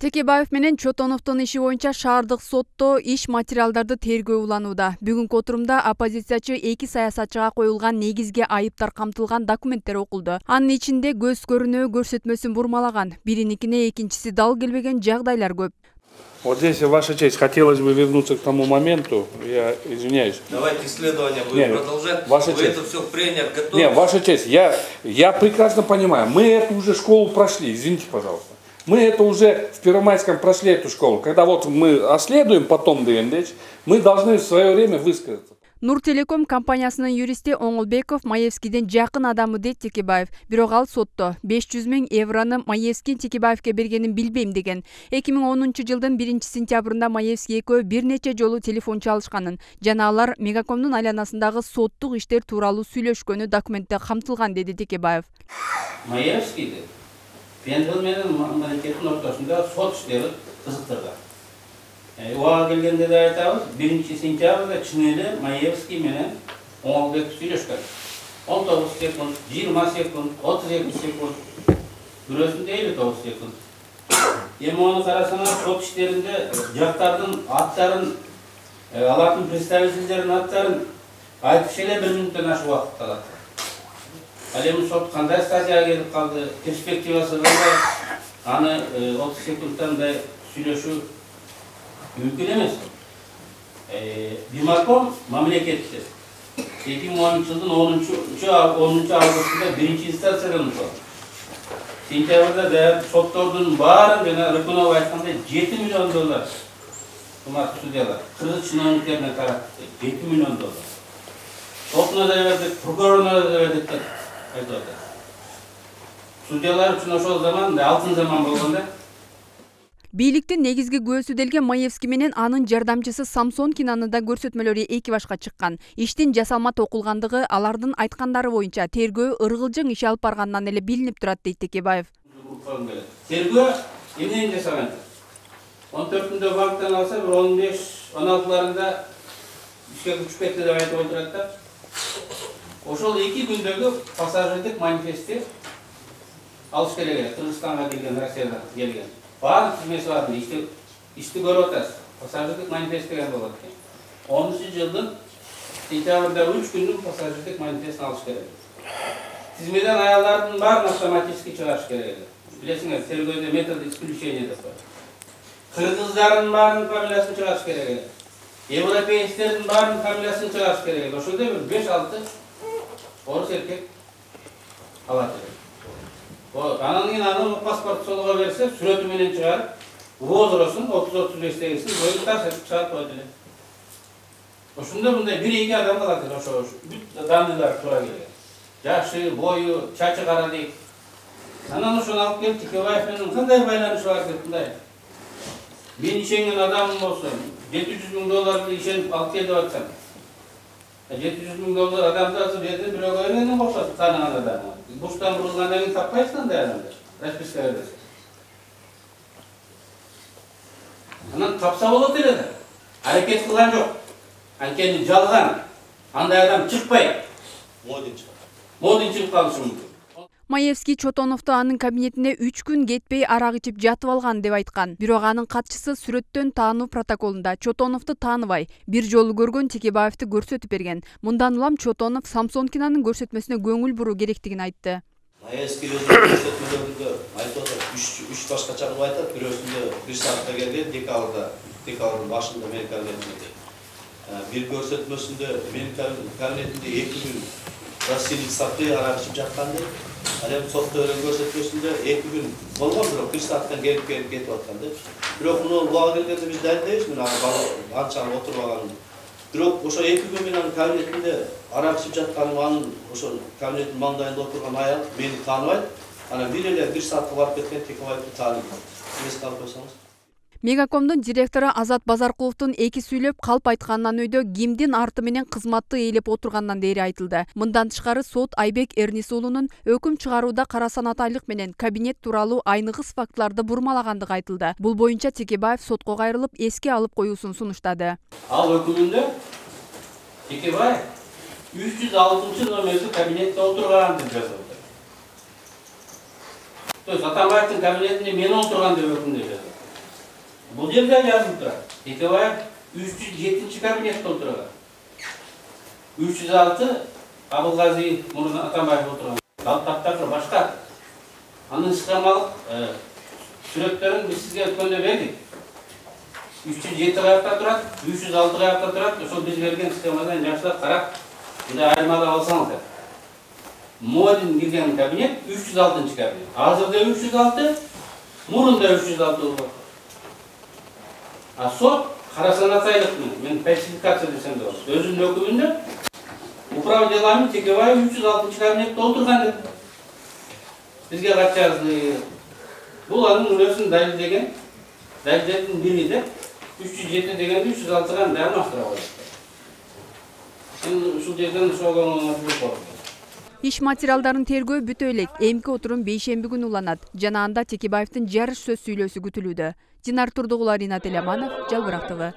Текебаев менен Чотоновдун иши боюнча шаардык сотто иш материалдарды тергөө уланууда. Бүгүнкү отурумда оппозициячы эки саясатчыга коюлган негизги айыптар камтылган документтер окулду. Анын ичинде көз көрүнүү көрсөтмөсүн бурмалаган, бириникине экинчиси дал келбеген жагдайлар көп. Вот здесь, Ваша честь, хотелось бы вернуться к тому моменту, я извиняюсь. Давайте исследование будем продолжать. Ваша Вы честь. это все принят, готовы? Нет, Ваша честь, я прекрасно понимаю, мы эту уже школу прошли, извините, пожалуйста. Мы это уже в Первомайском прошли эту школу. Когда вот мы оследуем потом ДНД, мы должны в свое время высказаться. Нуртелеком компаниясынын юристи Оңолбеков Маевскийден жакын адамы дейт Текебаев. Бирок ал сотто 500 000 евроны Маевский Текебаевке бергенин билбейм деген. 2010 жылдын 1-сентябрында Маевский экөө бир нече жолу телефон чалышканын жана алар Мегакомдун айланасындагы соттук иштер тууралуу сүйлөшкөнү документте камтылган, деди Текебаев. Маевскийди Пензил менен мамлекеттин ортосунда сот иштери кызыктырган. Оға келгенде де айтабыз, 1-сентябрда чын эле Маевский менен Оңолбеков сүйлөшкөн. 19 секунд, 20 секунд, 32 секунд, бирөөсүндө 59 секунд. Эми оны карасаңар, сот иштеринде жактардын аттарын, алардын представительдердин аттарын айтып эле 1 мүнөттөн ашык убакыт алат. Ал эми сот кандай статьяга келип калды, перспективасы кандай, аны 30 секундтан да сүйлөшүү мүмкүн эмес. Бимаком мамлекетти 2010 жылдын 10 августунда 1-инстанциядан утулду. Сентябрда да соттордун баарын жана Рыкунов айткандай $7 миллион кымбаттуу судьялар, кыргыз чиновниктерине таратты, $7 миллион. Сотуна да бердик, прокуроруна да бердик деп айтып атат. Судьялар үчүн ошол заман алтын заман болгондо. Бийликтин негизги күбөсү делген Маевский менен анын жардамчысы Самсон Кинанында көрсөтмөлөрү эки башка чыккан. Иштин жасалма токулгандыгы алардын айткандары боюнча тергөө ыргылжың иш алып баргандан эле билинип турат, дейт Текебаев. Тергөө эмнени жасаган? 14-күндө банктан алса, 15-16-ларында ишке күчүп кетти деп айтып отурат да. Ошол 2 күндөгү пассажирдик манифестти алыш керек эле. Кыргызстанга келген, Россияга келген. Барлық тізмесі бардың, ішті көріп отасыз. Пассажирдік манифест деген болады екен. 10 жылдың сентябрда 3 күннің пассажирдік манифестін алыш керек. Тізмеден аялардың барын автоматически шығарыш керек. Білесіңіз, тергөөдө метод исключения деп бар. Кыргыздардын барын фамилиясын шығарыш керек. Европейстердин барын фамилиясын шығарыш керек. Ошолда бир 5-6 орыс еркек алат. Анан кийин аны паспорт солуга берсе, сүрөтү менен чыгарып, возрастын 30-35-тегисин боюн тарсетип чыгарып коет эле. Ошондо мындай 1-2 адам калат эле, ошо бүт данныйлар туура келген. Жашы, бою, чачы кара дейт. Анан ошону алып келип Текебаев менен кандай байланышы бар деп мындай. Мен ишенген адамым болсо, $700 000 ишенип алып кел деп атсам. $700 000 адамды азыр берди, бирөөгө эмнени кошот таныган адам. Буштан бурулгандан кийин таппайсың андай адамды. Расписка бересиң. Анан тапса болот эле да. Аракет кылган жок. Анткени жалган. Андай адам чыкпайт. Модин чыгып калышы мүмкүн. Маевский Чотоновду анын кабинетине 3 күн кетпей арак ичип жатып алган деп айткан. Бирок анын катчысы сүрөттөн таануу протоколунда Чотоновду тааныбай, бир жолу көргөн Текебаевди көрсөтүп берген. Мындан улам Чотонов Самсон Кинанын көрсөтмөсүнө көңүл буруу керектигин айтты. Маевский көрсөтмөлөрүндө айтып атат, 3 башка чагып айтат, бирөөсүндө 1 саатта келген, декабрдын башында менин кабинетимде. Бир көрсөтмөсүндө менин кабинетимде 2 күн Василий Сапты арак ичип жатканды. Алем сотто көрсөтмөсүндө 2 күн болгон, бирок 1 сааттан келип кетип атканды. Бирок муну буга келгенде биз дайындайбыз, мен анчалык отурбаганмын. Бирок ошо 2 күн менен кабинетимде арак ичип жатканым, анын ошо кабинеттин маңдайында отурган аял мени тааныбайт. Анан бир эле 1 саатка барып кеткен Текебаевди тааныйм. Эске алып койсоңуз. Мегакомдун директору Азат Базаркуловдун эки сүйлөп калп айткандан өйдө кимдин арты менен кызматты ээлеп отургандан дери айтылды. Мындан тышкары сот Айбек Эрнис уулунун өкүм чыгарууда кара санатайлык менен кабинет тууралуу айныгыс фактыларды бурмалагандыгы айтылды. Бул боюнча Текебаев сотко кайрылып эске алып коюусун сунуштады. Ал өкүмүндө Текебаев 306 номердүү кабинетте отурган деп жазылды. То есть Атамбаевдин кабинетинде мен отурган деп өкүмдө жазылды. Бұл жерде жазылып тұрады. Текебаев 307 кабинетте отырған. 306 Абылғазы Мұрын Атамбаев отырған. Таптар башқа. Анын схемалық сүреттерін біз сізге өткенде бердік. 307 қаяқта тұрады, 306 қаяқта тұрады. Сол біз берген схемадан жақсылап қарап, бұнда айырмада алсаңыздар. Модин келген кабинет 306 кабинет. Азырда 306, Мұрында 306 болды. Сот қарасанатайлықпен, мен фальсификация десем де болады. Өзінің өкімінде управ делами Текебаев 306 кабинетте отырған деп. Бізге хат жазды. Бұл аның үлесін дәлелдейтін бiri 307 дегенде 306-ға бәрін астыра қойды. Мен ушул жерден соғылуына болду. Иш материалдарын тергөө бүтө элек. Эмки отурум бейшемби күнү уланат. Жана анда Текебаевдин жарыш сөз сүйлөөсү күтүлүүдө. Динар Турдугул, Ринат Элеманов, Жалбырак ТV.